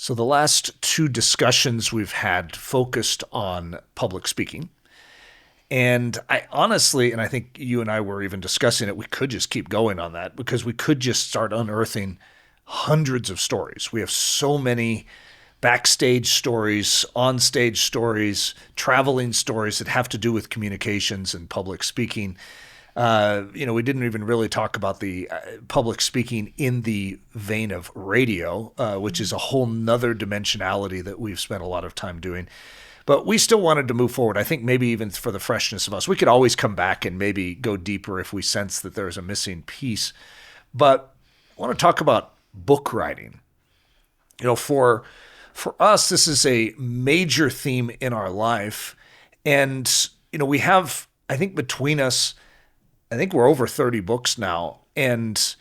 So the last two discussions we've had focused on public speaking. And I honestly, and I think you and I were even discussing it, we could just keep going on that because we could just start unearthing hundreds of stories. We have so many backstage stories, onstage stories, traveling stories that have to do with communications and public speaking. We didn't even really talk about the public speaking in the vein of radio, which is a whole nother dimensionality that we've spent a lot of time doing. But we still wanted to move forward. I think maybe even for the freshness of us, we could always come back and maybe go deeper if we sense that there's a missing piece. But I want to talk about book writing. For us, this is a major theme in our life. And, we have, I think between us, I think we're over 30 books now. And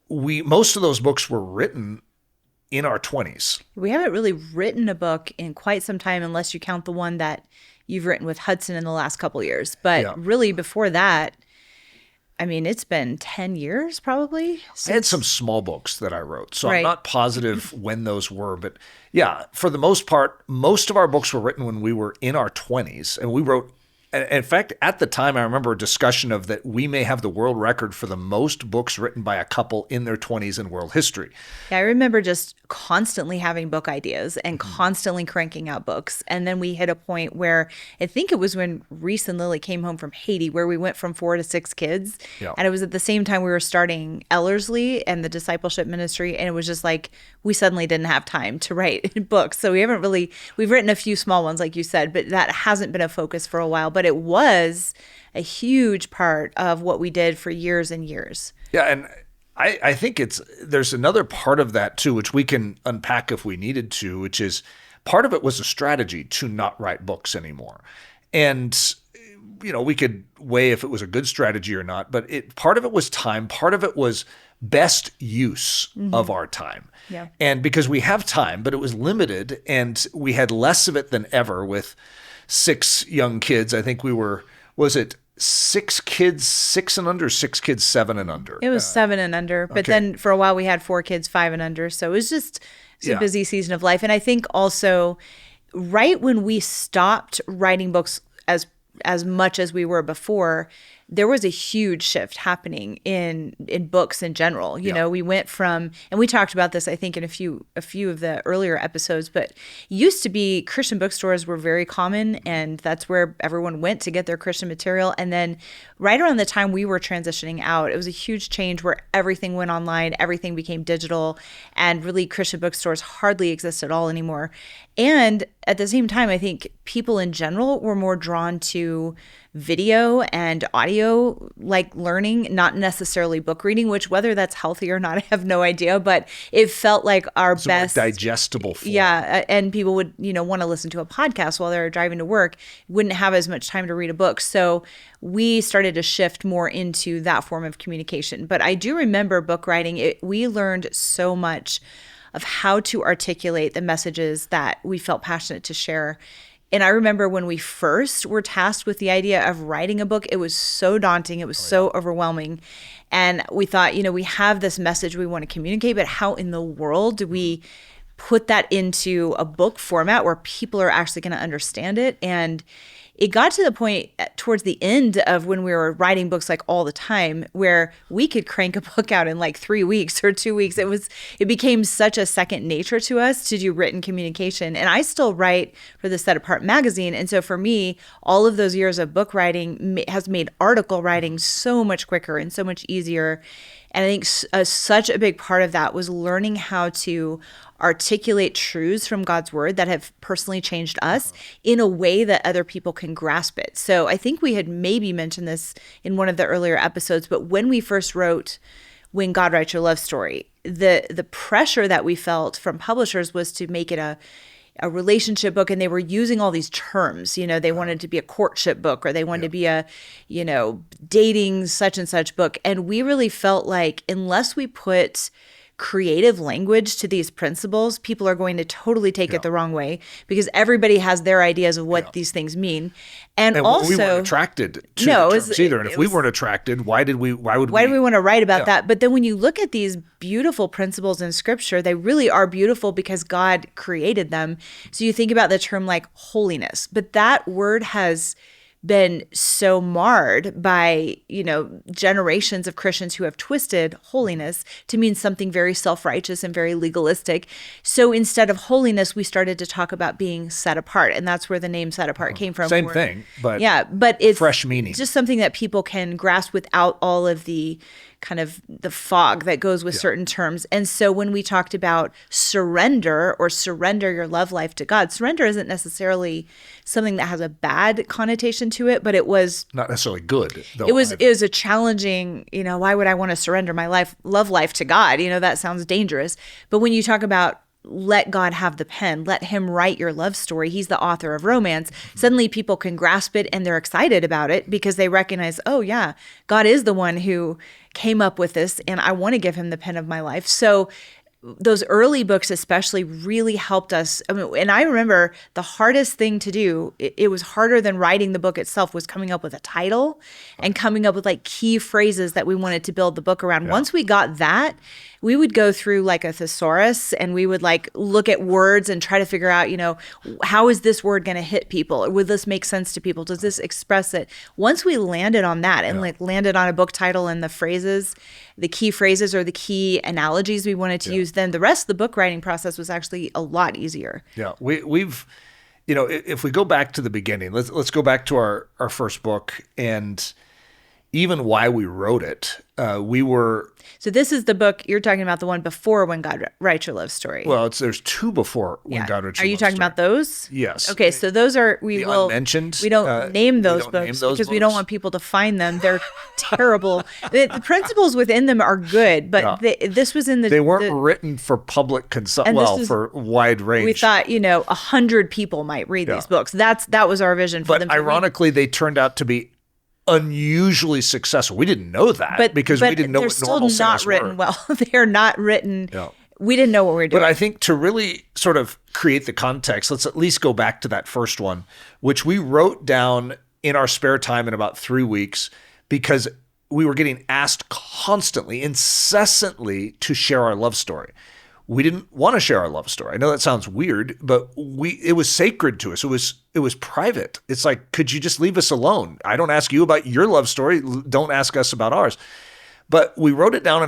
most of those books were written in our 20s. We haven't really written a book in quite some time, unless you count the one that you've written with Hudson in the last couple of years. But really before that, it's been 10 years probably. I had some small books that I wrote, so I'm not positive when those were. But yeah, for the most part, most of our books were written when we were in our 20s. And we wrote, in fact, at the time, I remember a discussion of that we may have the world record for the most books written by a couple in their 20s in world history. Yeah, I remember just constantly having book ideas and constantly cranking out books. And then we hit a point where I think it was when Reese and Lily came home from Haiti, where we went from 4 to 6 kids. Yeah. And it was at the same time we were starting Ellerslie and the Discipleship ministry. And it was just like we suddenly didn't have time to write books. So we've written a few small ones, like you said, but that hasn't been a focus for a while. But it was a huge part of what we did for years and years. Yeah, and I think there's another part of that too, which we can unpack if we needed to, which is part of it was a strategy to not write books anymore. And, we could weigh if it was a good strategy or not, but part of it was time, part of it was best use of our time. Yeah. And because we have time, but it was limited and we had less of it than ever with 6 young kids. I think was it 6 kids, 6 and under, 6 kids, 7 and under? It was 7 and under. But then for a while we had 4 kids, 5 and under. So it was just a busy season of life. And I think also right when we stopped writing books as much as we were before, there was a huge shift happening in books in general. We went from, and we talked about this, I think, in a few of the earlier episodes, but it used to be Christian bookstores were very common, and that's where everyone went to get their Christian material. And then right around the time we were transitioning out, it was a huge change where everything went online, everything became digital, and really Christian bookstores hardly exist at all anymore. And at the same time, I think people in general were more drawn to video and audio like learning, not necessarily book reading, which whether that's healthy or not, I have no idea, but it felt like our best digestible form. Yeah. And people would, want to listen to a podcast while they're driving to work, wouldn't have as much time to read a book. So we started to shift more into that form of communication. But I do remember book writing. We learned so much of how to articulate the messages that we felt passionate to share. And I remember when we first were tasked with the idea of writing a book, it was so daunting. It was so overwhelming. And we thought, we have this message we want to communicate, but how in the world do we put that into a book format where people are actually going to understand it? And it got to the point towards the end of when we were writing books like all the time where we could crank a book out in like 3 weeks or 2 weeks. It became such a second nature to us to do written communication. And I still write for the Set Apart magazine. And so for me, all of those years of book writing has made article writing so much quicker and so much easier. And I think such a big part of that was learning how to articulate truths from God's word that have personally changed us in a way that other people can grasp it. So I think we had maybe mentioned this in one of the earlier episodes, but when we first wrote When God Writes Your Love Story, the pressure that we felt from publishers was to make it a relationship book, and they were using all these terms. They wanted to be a courtship book, or they wanted to be a, dating such and such book. And we really felt like unless we put creative language to these principles, people are going to totally take it the wrong way because everybody has their ideas of what these things mean. And also, we weren't attracted to the terms either. And if we weren't attracted, why would we want to write about that? But then when you look at these beautiful principles in scripture, they really are beautiful because God created them. So you think about the term like holiness, but that word has been so marred by, generations of Christians who have twisted holiness to mean something very self-righteous and very legalistic. So instead of holiness, we started to talk about being set apart. And that's where the name set apart came from. Same thing, but it's fresh meaning. Just something that people can grasp without all of the kind of the fog that goes with certain terms. And so when we talked about surrender or surrender your love life to God, surrender isn't necessarily something that has a bad connotation to it, but it was not necessarily good. Though it was a challenging, why would I want to surrender my love life to God? That sounds dangerous. But when you talk about let God have the pen, let him write your love story, he's the author of romance, suddenly people can grasp it and they're excited about it because they recognize, oh yeah, God is the one who came up with this and I want to give him the pen of my life. So those early books especially really helped us. And I remember the hardest thing to do, it was harder than writing the book itself, was coming up with a title and coming up with like key phrases that we wanted to build the book around. Yeah. Once we got that, we would go through like a thesaurus and we would like look at words and try to figure out, how is this word going to hit people? Or would this make sense to people? Does this express it? Once we landed on that and landed on a book title and the phrases, the key phrases or the key analogies we wanted to use, then the rest of the book writing process was actually a lot easier. Yeah, we've, if we go back to the beginning, let's go back to our first book and even why we wrote it. So this is the book you're talking about, the one before When God Writes Your Love Story. Well, there's two before When God Writes Your Love Story. Are you talking about those? Yes. Okay, so those are unmentioned. We don't name those books because we don't want people to find them. They're terrible. The principles within them are good, but this was in the. They weren't written for public consumption. Well, for wide range. We thought 100 people might read these books. That was our vision for them. But ironically, they turned out to be unusually successful. We didn't know that because we didn't know what normal sales were. They're still not written well. They are not written. Yeah. We didn't know what we were doing. But I think to really sort of create the context, let's at least go back to that first one, which we wrote down in our spare time in about 3 weeks because we were getting asked constantly, incessantly to share our love story. We didn't want to share our love story. I know that sounds weird, but it was sacred to us. It was private. It's like, could you just leave us alone? I don't ask you about your love story. Don't ask us about ours. But we wrote it down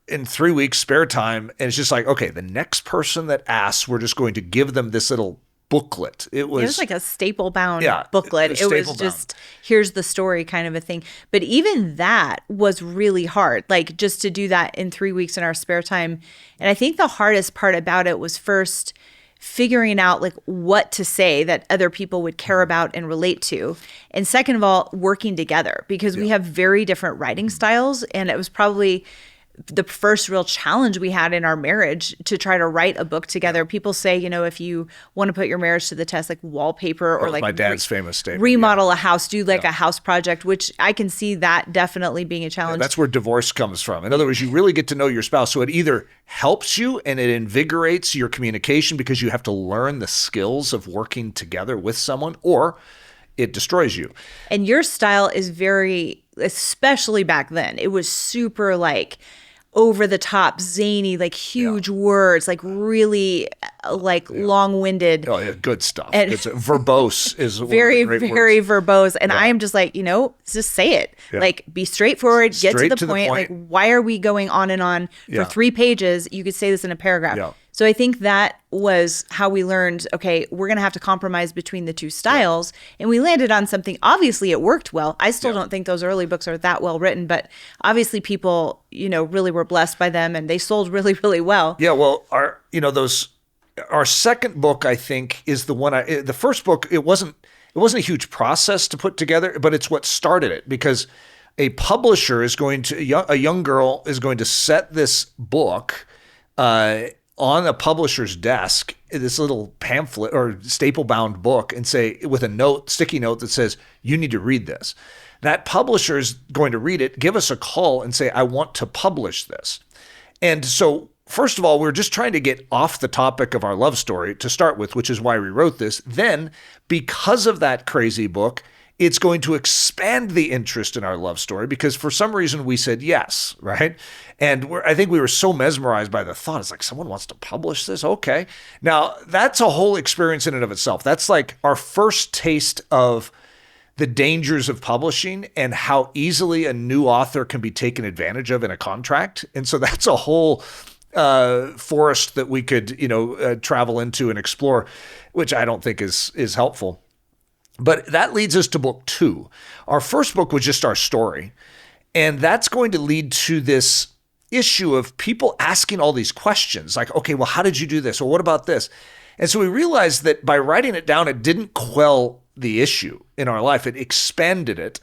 in 3 weeks spare time, and it's just like, okay, the next person that asks, we're just going to give them this little booklet. It was like a staple bound booklet. It was just, here's the story kind of a thing. But even that was really hard, like just to do that in 3 weeks in our spare time. And I think the hardest part about it was first figuring out like what to say that other people would care about and relate to. And second of all, working together because we have very different writing styles. And it was probably the first real challenge we had in our marriage to try to write a book together. People say, if you want to put your marriage to the test, like wallpaper or like my dad's famous statement, remodel a house, do like a house project, which I can see that definitely being a challenge. That's where divorce comes from. In other words, you really get to know your spouse. So it either helps you and it invigorates your communication because you have to learn the skills of working together with someone, or it destroys you. And your style is very, especially back then, it was super like over the top, zany, like huge words, like really like long-winded. Oh yeah, good stuff. It's verbose is very, very verbose. And I am just like, just say it. Yeah. Like be straightforward, get to the point. Like why are we going on and on for 3 pages? You could say this in a paragraph. Yeah. So I think that was how we learned, okay, we're going to have to compromise between the two styles. And we landed on something. Obviously, it worked well. I still don't think those early books are that well written, but obviously people, really were blessed by them and they sold really, really well. Yeah, well, our second book, I think, is the one the first book, it wasn't a huge process to put together, but it's what started it because a publisher is a young girl is going to set this book on a publisher's desk, this little pamphlet or staple-bound book, and say with a sticky note that says, you need to read this. That publisher is going to read it, give us a call and say, I want to publish this. And so first of all, we're just trying to get off the topic of our love story to start with, which is why we wrote this. Then, because of that crazy book, it's going to expand the interest in our love story because for some reason we said yes, right? And I think we were so mesmerized by the thought. It's like, someone wants to publish this? Okay. Now, that's a whole experience in and of itself. That's like our first taste of the dangers of publishing and how easily a new author can be taken advantage of in a contract. And so that's a whole forest that we could, travel into and explore, which I don't think is helpful. But that leads us to book 2. Our first book was just our story. And that's going to lead to this issue of people asking all these questions like, okay, well, how did you do this? Or what about this? And so we realized that by writing it down, it didn't quell the issue in our life. It expanded it.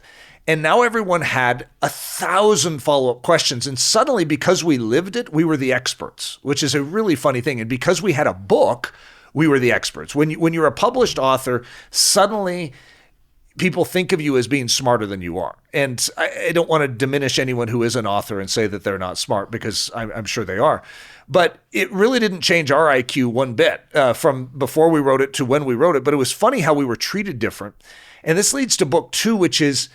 And now everyone had 1,000 follow-up questions. And suddenly, because we lived it, we were the experts, which is a really funny thing. And because we had a book, we were the experts. When you're a published author, suddenly people think of you as being smarter than you are. And I don't want to diminish anyone who is an author and say that they're not smart, because I'm sure they are. But it really didn't change our IQ one bit from before we wrote it to when we wrote it. But it was funny how we were treated different. And this leads to book 2, which is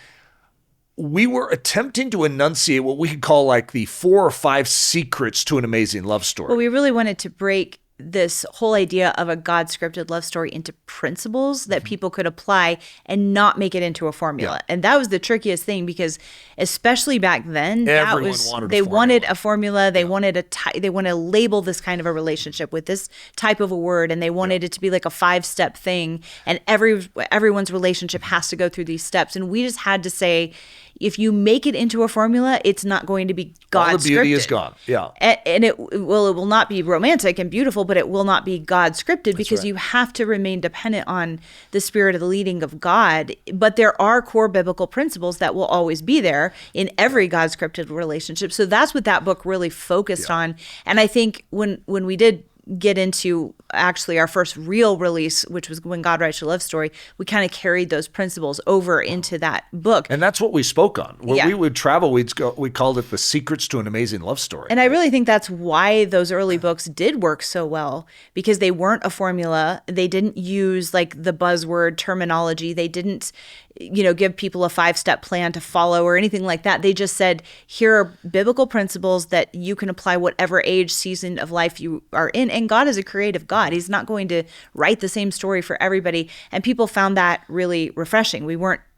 we were attempting to enunciate what we could call like the 4 or 5 secrets to an amazing love story. Well, we really wanted to break this whole idea of a God-scripted love story into principles that people could apply and not make it into a formula. Yeah. And that was the trickiest thing, because especially back then, Everyone wanted a formula. They wanted they want to label this kind of a relationship with this type of a word, and they wanted it to be like a 5-step thing, and everyone's relationship has to go through these steps. And we just had to say, if you make it into a formula, it's not going to be God-scripted. All the beauty is gone. Yeah. And it will not be romantic and beautiful, but it will not be God-scripted, because you have to remain dependent on the spirit of the leading of God. But there are core biblical principles that will always be there in every God-scripted relationship. So that's what that book really focused on. And I think when we did get into actually our first real release, which was When God Writes Your Love Story, we kind of carried those principles over into that book. And that's what we spoke on. When we would travel, we called it The Secrets to an Amazing Love Story. And I really think that's why those early books did work so well, because they weren't a formula. They didn't use like the buzzword terminology. They didn't give people a 5-step plan to follow or anything like that. They just said, here are biblical principles that you can apply whatever age, season of life you are in. And God is a creative God. He's not going to write the same story for everybody. And people found that really refreshing.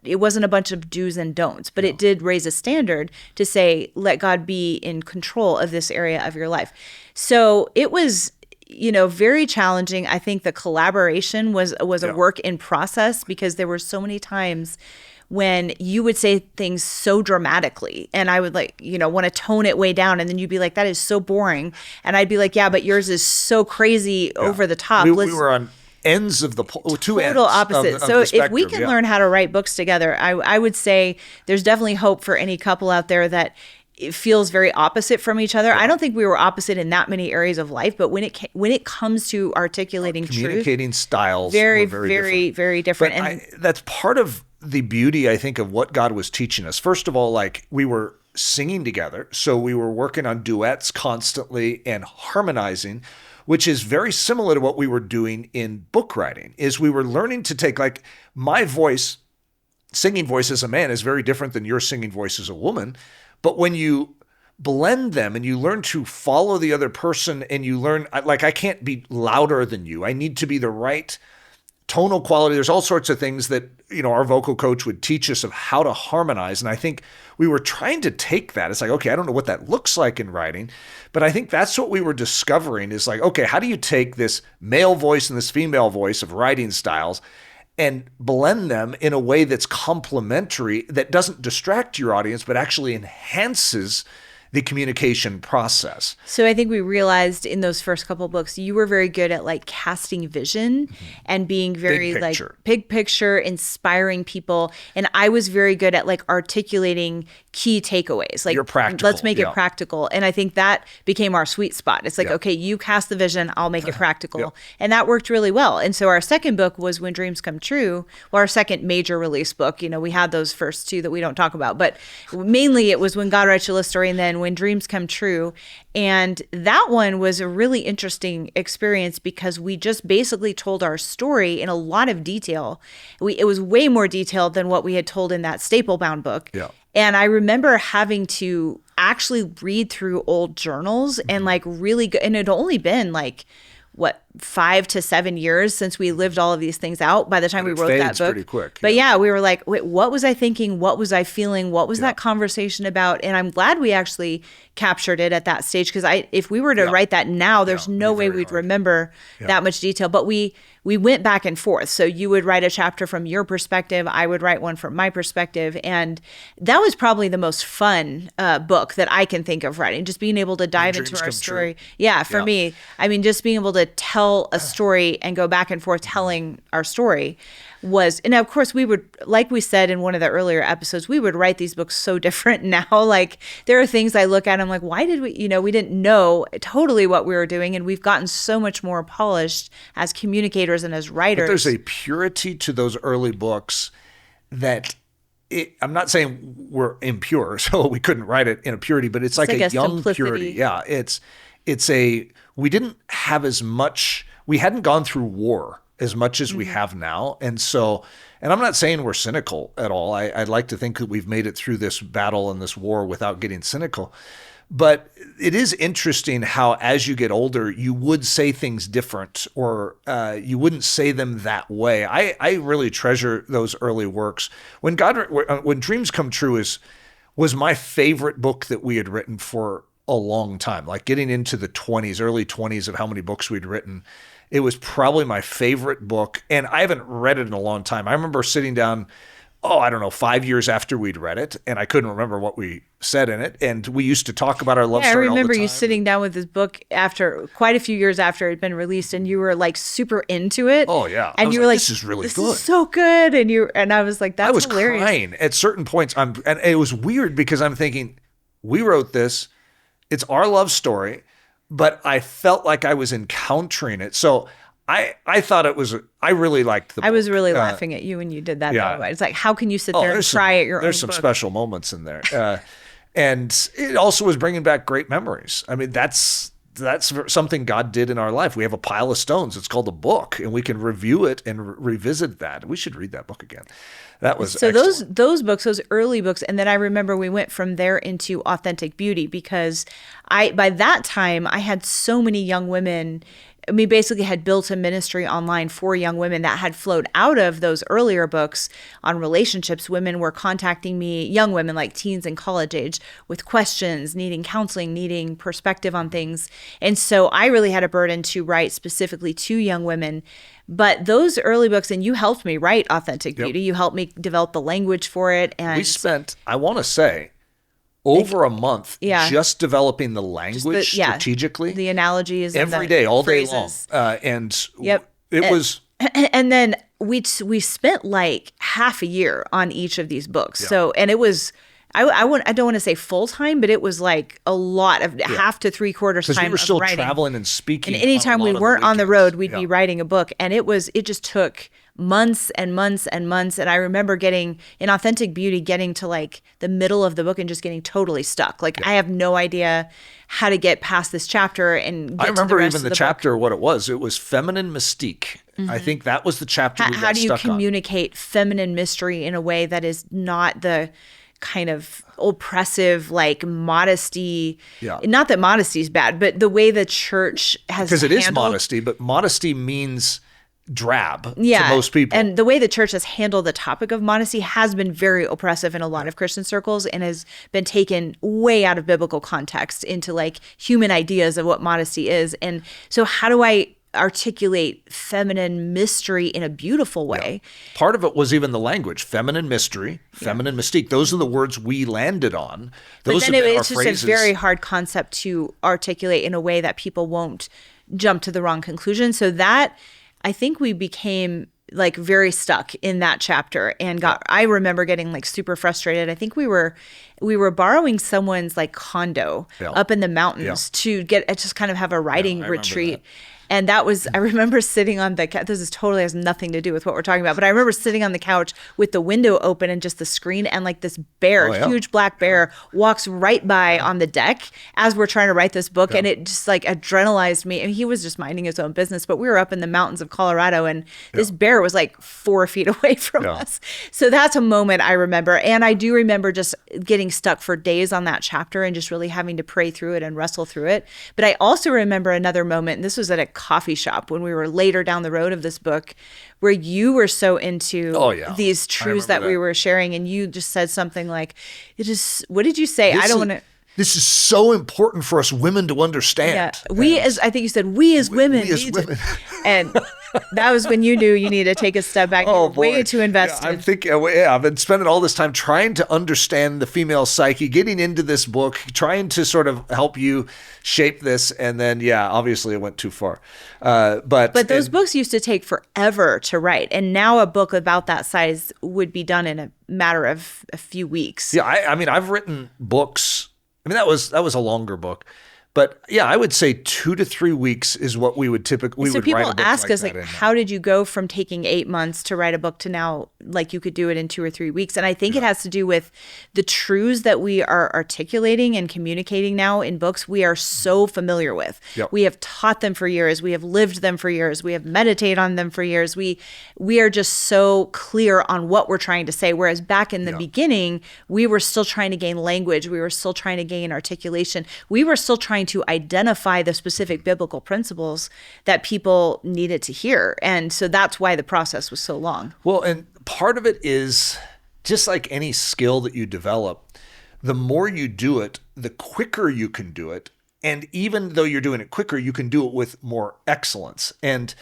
It wasn't a bunch of do's and don'ts, but it did raise a standard to say, let God be in control of this area of your life. So it was very challenging. I think the collaboration was a work in process, because there were so many times when you would say things so dramatically and I would want to tone it way down, and then you'd be like, that is so boring. And I'd be like, yeah, but yours is so crazy over the top. We were on ends of the two ends. Total opposite. Of so the spectrum, if we can learn how to write books together, I would say there's definitely hope for any couple out there that it feels very opposite from each other. I don't think we were opposite in that many areas of life, but when it comes to articulating communicating truth, styles, very, were very, very different. But that's part of the beauty, I think, of what God was teaching us. First of all, like, we were singing together, so we were working on duets constantly and harmonizing, which is very similar to what we were doing in book writing. Is we were learning to take, like, my voice, singing voice as a man is very different than your singing voice as a woman. But when you blend them and you learn to follow the other person, and you learn, like, I can't be louder than you. I need to be the right tonal quality. There's all sorts of things that, our vocal coach would teach us of how to harmonize. And I think we were trying to take that. It's like, okay, I don't know what that looks like in writing, but I think that's what we were discovering is like, okay, how do you take this male voice and this female voice of writing styles and blend them in a way that's complementary, that doesn't distract your audience, but actually enhances the communication process. So I think we realized in those first couple of books, you were very good at like casting vision and being very big picture, inspiring people. And I was very good at like articulating key takeaways. Like, you're practical. Let's make it practical. And I think that became our sweet spot. It's like, okay, you cast the vision, I'll make it practical. And that worked really well. And so our second book was When Dreams Come True. Well, our second major release book, we had those first two that we don't talk about, but mainly it was When God Writes Your Love Story, and then When Dreams Come True. And that one was a really interesting experience because we just basically told our story in a lot of detail. It was way more detailed than what we had told in that staple-bound book. Yeah. And I remember having to actually read through old journals and like really good. And it had only been like, 5 to 7 years since we lived all of these things out by the time we wrote that book. Pretty quick. But yeah, we were like, wait, what was I thinking? What was I feeling? What was that conversation about? And I'm glad we actually captured it at that stage, because if we were to write that now, there's no way we'd remember that much detail. But we went back and forth. So you would write a chapter from your perspective, I would write one from my perspective, and that was probably the most fun book that I can think of writing. Just being able to dive into our story. Yeah, for me, I mean, just being able to tell a story and go back and forth telling our story was, and of course we would, like we said in one of the earlier episodes, we would write these books so different now. Like there are things I look at, I'm like, why did we, we didn't know totally what we were doing, and we've gotten so much more polished as communicators and as writers. But there's a purity to those early books that I'm not saying we're impure, so we couldn't write it in a purity, but it's like a young simplicity. Purity. Yeah, we didn't have as much, we hadn't gone through war as much as we have now. And I'm not saying we're cynical at all. I'd like to think that we've made it through this battle and this war without getting cynical. But it is interesting how as you get older, you would say things different, or you wouldn't say them that way. I really treasure those early works. When Dreams Come True was my favorite book that we had written for a long time, like getting into the early 20s of how many books we'd written. It was probably my favorite book, and I haven't read it in a long time. I remember sitting down, 5 years after we'd read it, and I couldn't remember what we said in it, and we used to talk about our love story all the time. I remember you sitting down with this book after quite a few years after it had been released, and you were like super into it. Oh yeah, and you were like, "This is really good. This is so good," and I was like, "That's hilarious." I was crying at certain points. And it was weird because I'm thinking, we wrote this. It's our love story, but I felt like I was encountering it. So I thought I really liked the book. I was really laughing at you when you did that. Yeah. It's like, how can you sit there and cry at your own book? There's some special moments in there. And it also was bringing back great memories. I mean, that's something God did in our life. We have a pile of stones. It's called a book, and we can review it and revisit that. We should read that book again. That was so excellent. those books, those early books, and then I remember we went from there into Authentic Beauty, because by that time I had so many young women. We basically had built a ministry online for young women that had flowed out of those earlier books on relationships. Women were contacting me, young women like teens and college age, with questions, needing counseling, needing perspective on things. And so I really had a burden to write specifically to young women. But those early books, and you helped me write Authentic Beauty. You helped me develop the language for it. And we spent, I want to say, over a month just developing the language strategically. The analogies. Every day, all day long. It was... And then we spent like half a year on each of these books. Yeah. So, and it was... I don't want to say full time, but it was like a lot of half to 3/4 time of writing. Because we were still traveling and speaking. And anytime we weren't on the road, we'd be writing a book. And it just took months and months and months. And I remember getting in Authentic Beauty, getting to like the middle of the book and just getting totally stuck. Like I have no idea how to get past this chapter and get I remember to the rest even of the chapter, what it was. It was feminine mystique. Mm-hmm. I think that was the chapter we got stuck on. How do you communicate feminine mystery in a way that is not the kind of oppressive, like modesty. Yeah. Not that modesty is bad, but the way the church has because it is modesty, but modesty means drab to most people. And the way the church has handled the topic of modesty has been very oppressive in a lot of Christian circles, and has been taken way out of biblical context into like human ideas of what modesty is. And so how do I articulate feminine mystery in a beautiful way? Yeah. Part of it was even the language, feminine mystery, feminine mystique. Those are the words we landed on. Those but then it's just phrases. A very hard concept to articulate in a way that people won't jump to the wrong conclusion. So that, I think we became like very stuck in that chapter and I remember getting like super frustrated. I think we were borrowing someone's like condo up in the mountains to just kind of have a writing retreat. And that was, I remember sitting on the couch. This is totally has nothing to do with what we're talking about, but I remember sitting on the couch with the window open and just the screen, and like this bear, huge black bear, walks right by on the deck as we're trying to write this book. And it just like adrenalized me. And he was just minding his own business, but we were up in the mountains of Colorado, and this bear was like 4 feet away from us. So that's a moment I remember. And I do remember just getting stuck for days on that chapter and just really having to pray through it and wrestle through it. But I also remember another moment, and this was at a coffee shop when we were later down the road of this book, where you were so into these truths that we were sharing, and you just said something like, "It is." What did you say? I don't want to. This is so important for us women to understand. Yeah. I think you said, we as women. We as women. And that was when you knew you needed to take a step back. Oh, boy. Way too invested. I'm thinking, I've been spending all this time trying to understand the female psyche, getting into this book, trying to sort of help you shape this. And then, obviously it went too far. But those books used to take forever to write. And now a book about that size would be done in a matter of a few weeks. Yeah. I mean, I've written books. I mean, that was a longer book, but I would say 2 to 3 weeks is what we would typically. So would people write a book ask us that how did you go from taking 8 months to write a book to now like you could do it in 2 or 3 weeks? And I think it has to do with the truths that we are articulating and communicating now in books. We are so familiar with. Yep. We have taught them for years. We have lived them for years. We have meditated on them for years. We are just so clear on what we're trying to say. Whereas back in the beginning, we were still trying to gain language. We were still trying to gain articulation. We were still trying to identify the specific biblical principles that people needed to hear. And so that's why the process was so long. Well, and part of it is just like any skill that you develop, the more you do it, the quicker you can do it. And even though you're doing it quicker, you can do it with more excellence. And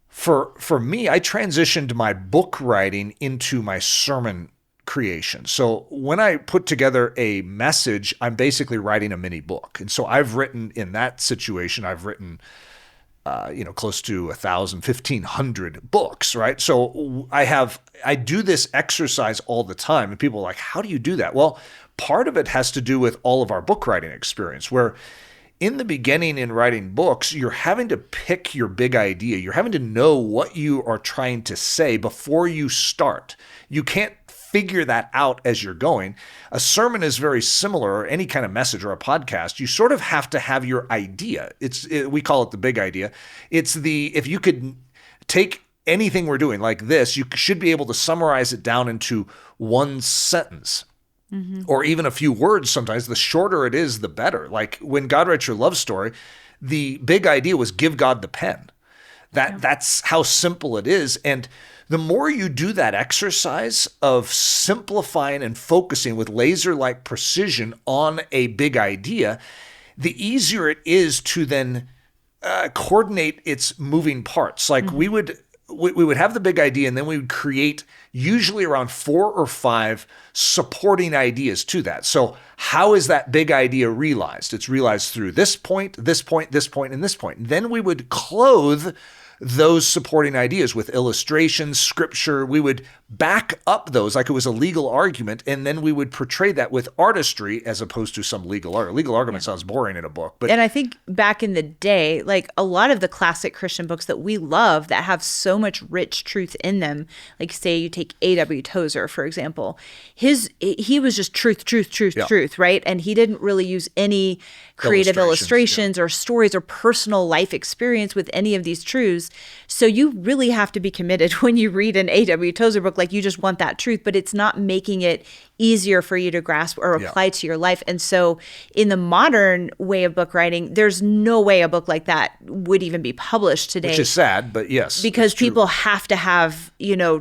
for me, I transitioned my book writing into my sermon creation. So when I put together a message, I'm basically writing a mini book. And so I've written in that situation, I've written, close to 1,000, 1,500 books, right? So I do this exercise all the time, and people are like, how do you do that? Well, part of it has to do with all of our book writing experience, where in the beginning in writing books, you're having to pick your big idea. You're having to know what you are trying to say before you start. You can't figure that out as you're going. A sermon is very similar, or any kind of message or a podcast. You sort of have to have your idea. We call it the big idea. If you could take anything we're doing like this, you should be able to summarize it down into one sentence. Mm-hmm. Or even a few words sometimes. The shorter it is, the better. Like when God Writes Your Love Story, the big idea was give God the pen. That's how simple it is. And the more you do that exercise of simplifying and focusing with laser-like precision on a big idea, the easier it is to then coordinate its moving parts. Like we would have the big idea, and then we would create usually around 4 or 5 supporting ideas to that. So how is that big idea realized? It's realized through this point, this point, this point, and this point. Then we would clothe those supporting ideas with illustrations, scripture. We would back up those like it was a legal argument, and then we would portray that with artistry as opposed to some legal argument. Legal argument sounds boring in a book. And I think back in the day, like a lot of the classic Christian books that we love that have so much rich truth in them, like say you take A.W. Tozer, for example, he was just truth, right? And he didn't really use any creative illustrations or stories or personal life experience with any of these truths. So you really have to be committed when you read an A.W. Tozer book. Like you just want that truth, but it's not making it easier for you to grasp or apply to your life. And so in the modern way of book writing, there's no way a book like that would even be published today. Which is sad, but yes. Because people have to have,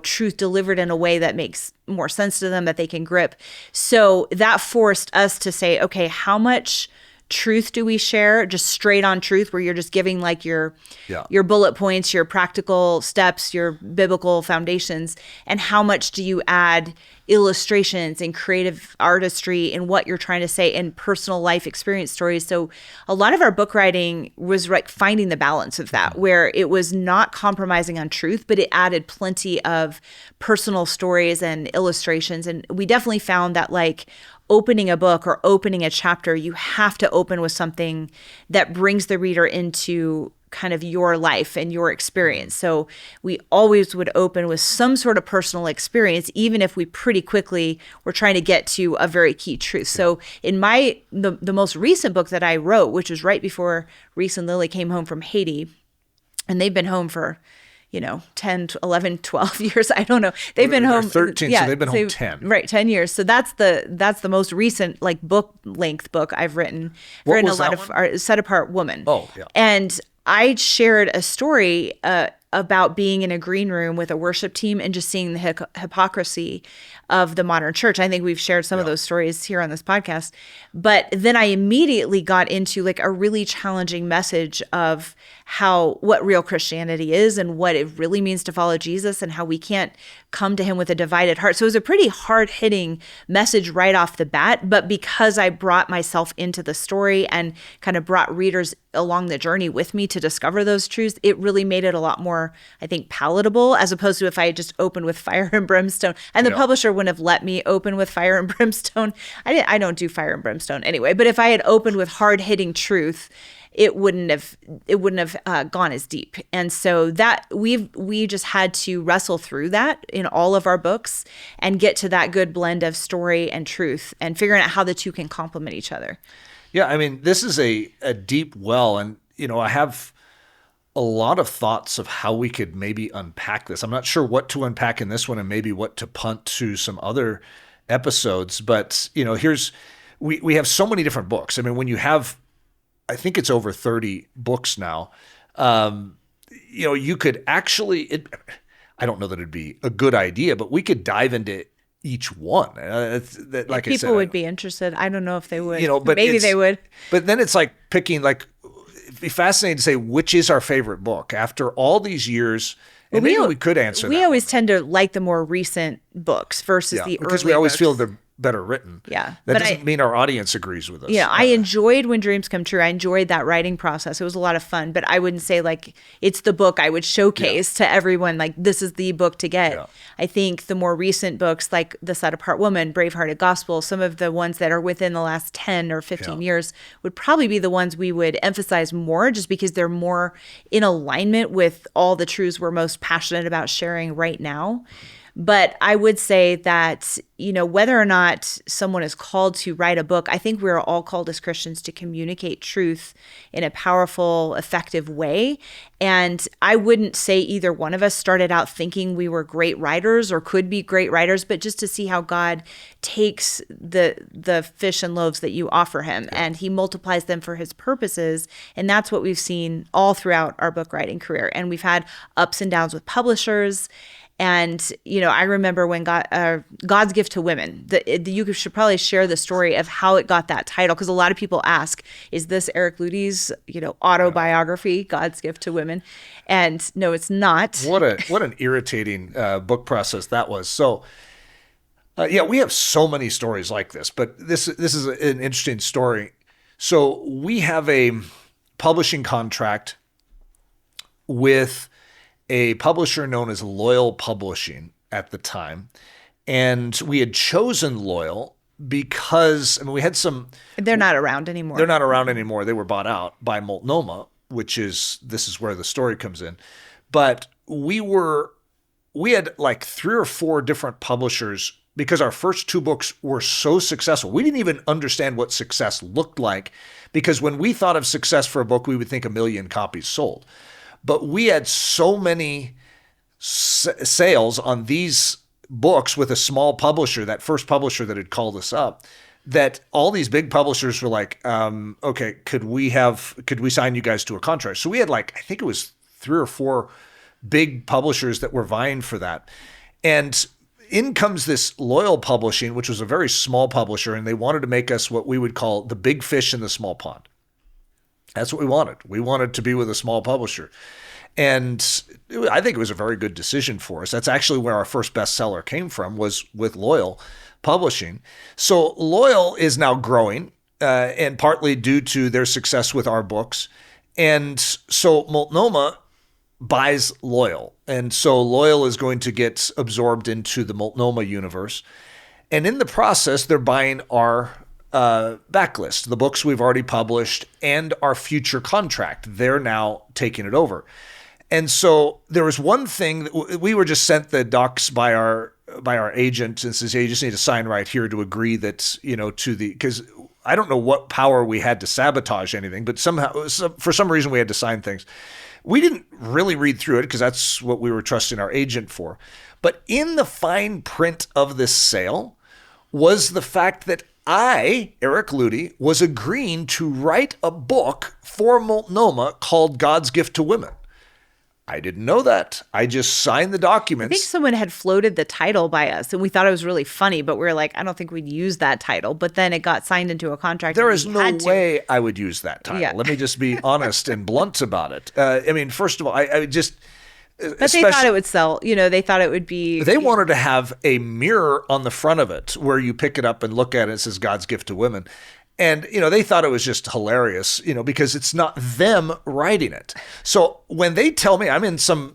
truth delivered in a way that makes more sense to them, that they can grip. So that forced us to say, okay, how much truth do we share, just straight on truth, where you're just giving like your bullet points, your practical steps, your biblical foundations, and how much do you add illustrations and creative artistry in what you're trying to say and personal life experience stories. So a lot of our book writing was like finding the balance of that, where it was not compromising on truth, but it added plenty of personal stories and illustrations. And we definitely found that like opening a book or opening a chapter, you have to open with something that brings the reader into kind of your life and your experience. So we always would open with some sort of personal experience, even if we pretty quickly were trying to get to a very key truth. So in the most recent book that I wrote, which was right before Reese and Lily came home from Haiti, and they've been home for 10, 11, 12 years. I don't know. They've been home 13, so they've been home 10. Right, 10 years. So that's the most recent like book length book I've written. I've What written was a lot that of one? Set Apart Woman. Oh, yeah. And I shared a story about being in a green room with a worship team and just seeing the hypocrisy of the modern church. I think we've shared some of those stories here on this podcast. But then I immediately got into like a really challenging message of what real Christianity is and what it really means to follow Jesus and how we can't come to him with a divided heart. So it was a pretty hard-hitting message right off the bat, but because I brought myself into the story and kind of brought readers along the journey with me to discover those truths, it really made it a lot more, I think, palatable, as opposed to if I had just opened with fire and brimstone. And the publisher wouldn't have let me open with fire and brimstone. I don't do fire and brimstone anyway, but if I had opened with hard-hitting truth, it wouldn't have gone as deep. And so that we just had to wrestle through that in all of our books and get to that good blend of story and truth and figuring out how the two can complement each other. Yeah, I mean, this is a deep well, and I have a lot of thoughts of how we could maybe unpack this. I'm not sure what to unpack in this one and maybe what to punt to some other episodes, but we have so many different books. I mean, when you have, I think it's over 30 books now, you could actually, I don't know that it'd be a good idea, but we could dive into each one. Like people I said, would be interested. I don't know if they would. But maybe they would. But then it's like picking, like, it'd be fascinating to say which is our favorite book after all these years. And maybe we could answer that. We always tend to like the more recent books versus the early because we always books. feel they're better written. Yeah. That doesn't mean our audience agrees with us. Yeah, I enjoyed When Dreams Come True. I enjoyed that writing process. It was a lot of fun, but I wouldn't say like it's the book I would showcase to everyone, like this is the book to get. Yeah. I think the more recent books like The Set Apart Woman, Bravehearted Gospel, some of the ones that are within the last 10 or 15 years would probably be the ones we would emphasize more just because they're more in alignment with all the truths we're most passionate about sharing right now. But I would say that, whether or not someone is called to write a book, I think we're all called as Christians to communicate truth in a powerful, effective way. And I wouldn't say either one of us started out thinking we were great writers or could be great writers, but just to see how God takes the fish and loaves that you offer him and he multiplies them for his purposes. And that's what we've seen all throughout our book writing career. And we've had ups and downs with publishers. And, I remember when God's Gift to Women, you should probably share the story of how it got that title. Because a lot of people ask, is this Eric Ludy's, autobiography, God's Gift to Women? And no, it's not. What an irritating book process that was. So, we have so many stories like this, but this is an interesting story. So we have a publishing contract with a publisher known as Loyal Publishing at the time. And we had chosen Loyal because, we had some... They're not around anymore. They're not around anymore. They were bought out by Multnomah, this is where the story comes in. But we had like 3 or 4 different publishers because our first 2 books were so successful. We didn't even understand what success looked like because when we thought of success for a book, we would think 1 million copies sold. But we had so many sales on these books with a small publisher, that first publisher that had called us up, that all these big publishers were like, okay, could we sign you guys to a contract? So we had I think it was 3 or 4 big publishers that were vying for that. And in comes this Loyal Publishing, which was a very small publisher, and they wanted to make us what we would call the big fish in the small pond. That's what we wanted. We wanted to be with a small publisher. And I think it was a very good decision for us. That's actually where our first bestseller came from, was with Loyal Publishing. So Loyal is now growing, and partly due to their success with our books. And so Multnomah buys Loyal. And so Loyal is going to get absorbed into the Multnomah universe. And in the process, they're buying our backlist, the books we've already published and our future contract. They're now taking it over. And so there was one thing that we were just sent the docs by our agent and says, hey, you just need to sign right here to agree that, because I don't know what power we had to sabotage anything, but somehow, for some reason, we had to sign things. We didn't really read through it because that's what we were trusting our agent for. But in the fine print of this sale was the fact that I, Eric Ludy, was agreeing to write a book for Multnomah called God's Gift to Women. I didn't know that. I just signed the documents. I think someone had floated the title by us, and we thought it was really funny, but we were like, I don't think we'd use that title. But then it got signed into a contract. There is no way I would use that title. Yeah. Let me just be honest and blunt about it. First of all, I just... But they thought it would sell. They thought it would be... They wanted to have a mirror on the front of it where you pick it up and look at it. It says God's Gift to Women. And, they thought it was just hilarious, because it's not them writing it. So when they tell me, I'm in some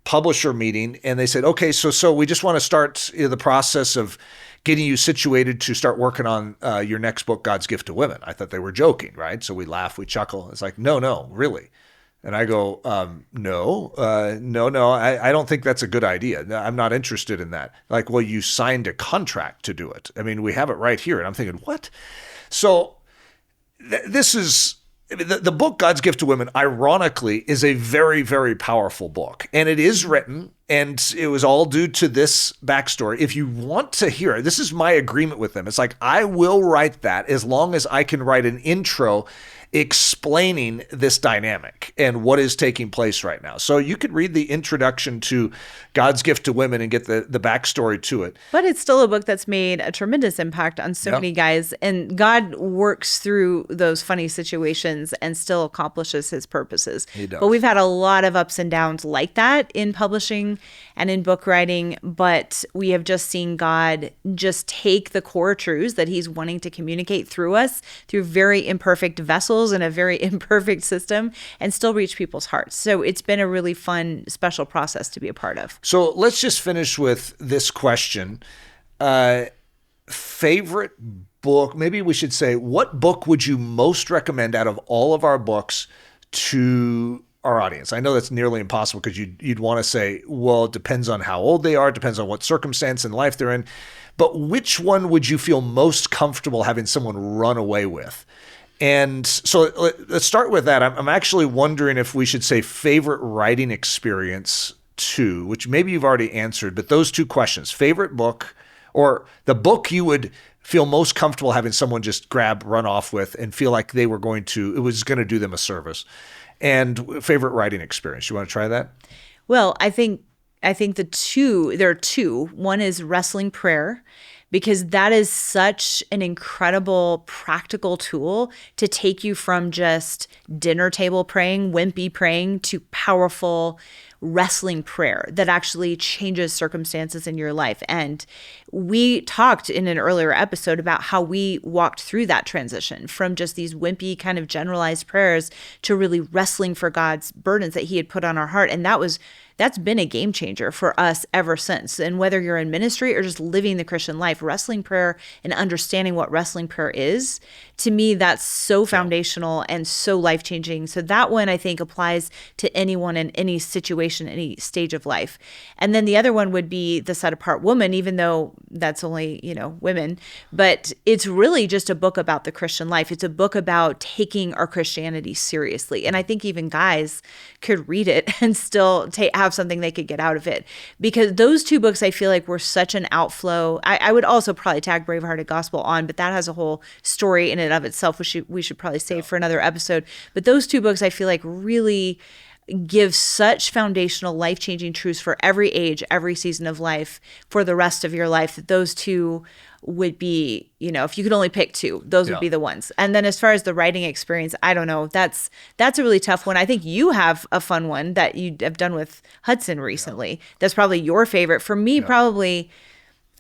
publisher meeting and they said, okay, so we just want to start the process of getting you situated to start working on your next book, God's Gift to Women. I thought they were joking, right? So we laugh, we chuckle. It's like, no, really. And I go, no, I don't think that's a good idea. I'm not interested in that. Like, well, you signed a contract to do it. We have it right here. And I'm thinking, what? So this is the book, God's Gift to Women, ironically, is a very, very powerful book. And it is written, and it was all due to this backstory. If you want to hear it, this is my agreement with them. It's like, I will write that as long as I can write an intro explaining this dynamic and what is taking place right now. So you could read the introduction to God's Gift to Women and get the backstory to it. But it's still a book that's made a tremendous impact on so many guys. And God works through those funny situations and still accomplishes his purposes. He does. But we've had a lot of ups and downs like that in publishing and in book writing. But we have just seen God just take the core truths that he's wanting to communicate through us, through very imperfect vessels in a very imperfect system, and still reach people's hearts. So it's been a really fun, special process to be a part of. So let's just finish with this question. Favorite book, maybe we should say, what book would you most recommend out of all of our books to our audience? I know that's nearly impossible because you'd want to say, well, it depends on how old they are, it depends on what circumstance in life they're in. But which one would you feel most comfortable having someone run away with? And so let's start with that. I'm actually wondering if we should say favorite writing experience too, which maybe you've already answered, but those two questions, favorite book or the book you would feel most comfortable having someone just run off with and feel like it was going to do them a service, and favorite writing experience. You want to try that? Well, I think there are two. One is wrestling prayer, because that is such an incredible practical tool to take you from just dinner table praying, wimpy praying, to powerful wrestling prayer that actually changes circumstances in your life. And we talked in an earlier episode about how we walked through that transition from just these wimpy kind of generalized prayers to really wrestling for God's burdens that he had put on our heart. And that's been a game changer for us ever since. And whether you're in ministry or just living the Christian life, wrestling prayer and understanding what wrestling prayer is, to me, that's so foundational and so life-changing. So that one, I think, applies to anyone in any situation, any stage of life. And then the other one would be The Set Apart Woman, even though that's only, women. But it's really just a book about the Christian life. It's a book about taking our Christianity seriously. And I think even guys could read it and still have something they could get out of it. Because those two books, I feel like, were such an outflow. I would also probably tag Bravehearted Gospel on, but that has a whole story in and of itself, which we should probably save for another episode. But those two books, I feel like, really give such foundational, life-changing truths for every age, every season of life, for the rest of your life, that those two would be, if you could only pick two, those would be the ones. And then as far as the writing experience, I don't know. That's a really tough one. I think you have a fun one that you have done with Hudson recently. That's probably your favorite. For me, probably,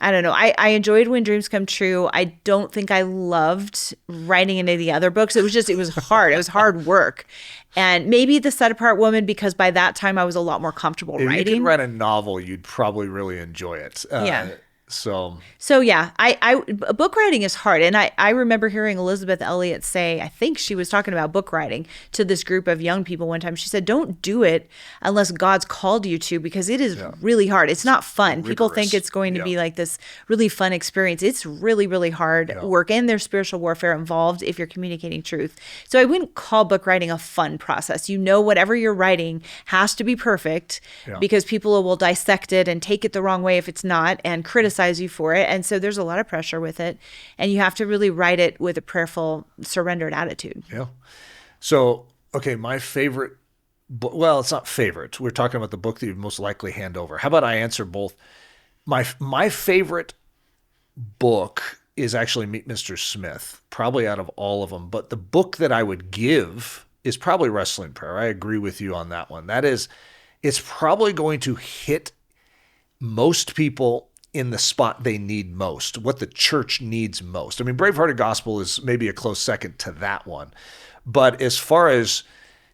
I don't know. I enjoyed When Dreams Come True. I don't think I loved writing any of the other books. It was hard. It was hard work. And maybe The Set Apart Woman, because by that time I was a lot more comfortable writing. If you could write a novel, you'd probably really enjoy it. So yeah, book writing is hard. And I remember hearing Elizabeth Elliot say, I think she was talking about book writing to this group of young people one time. She said, don't do it unless God's called you to, because it is really hard. It's not fun. Rigorous. People think it's going to be like this really fun experience. It's really, really hard work, and there's spiritual warfare involved if you're communicating truth. So I wouldn't call book writing a fun process. Whatever you're writing has to be perfect because people will dissect it and take it the wrong way if it's not, and criticize you for it. And so there's a lot of pressure with it, and you have to really write it with a prayerful, surrendered attitude. Yeah. So, okay, my favorite book, well, it's not favorite. We're talking about the book that you'd most likely hand over. How about I answer both? My favorite book is actually Meet Mr. Smith, probably out of all of them. But the book that I would give is probably Wrestling Prayer. I agree with you on that one. It's probably going to hit most people in the spot they need most, what the church needs most. I mean, Bravehearted Gospel is maybe a close second to that one. But as far as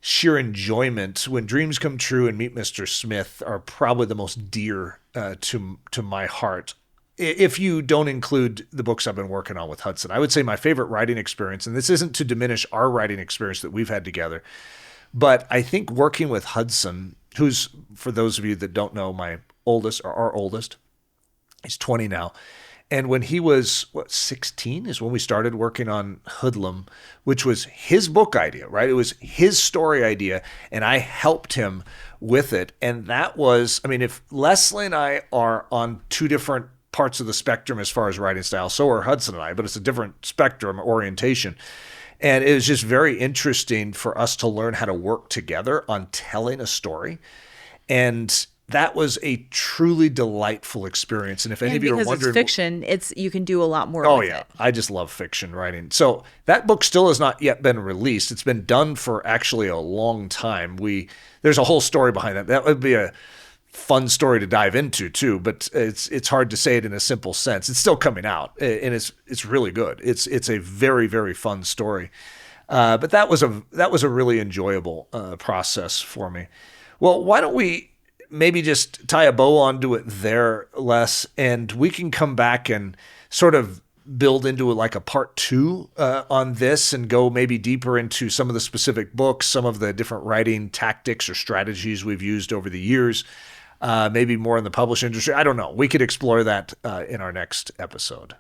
sheer enjoyment, When Dreams Come True and Meet Mr. Smith are probably the most dear to my heart. If you don't include the books I've been working on with Hudson, I would say my favorite writing experience, and this isn't to diminish our writing experience that we've had together, but I think working with Hudson, who's, for those of you that don't know, my oldest, or our oldest, he's 20 now. And when he was, 16 is when we started working on Hoodlum, which was his book idea, right? It was his story idea, and I helped him with it. And that was, I mean, if Leslie and I are on two different parts of the spectrum as far as writing style, so are Hudson and I, but it's a different spectrum orientation. And it was just very interesting for us to learn how to work together on telling a story. And that was a truly delightful experience. And if any of you are wondering, because it's fiction, you can do a lot more with it. I just love fiction writing. So that book still has not yet been released. It's been done for actually a long time. There's a whole story behind that. That would be a fun story to dive into too, but it's hard to say it in a simple sense. It's still coming out, and it's really good. It's a very, very fun story. But that was a really enjoyable process for me. Well, why don't we maybe just tie a bow onto it there, Les, and we can come back and sort of build into like a part 2 on this and go maybe deeper into some of the specific books, some of the different writing tactics or strategies we've used over the years, maybe more in the publishing industry. I don't know. We could explore that in our next episode.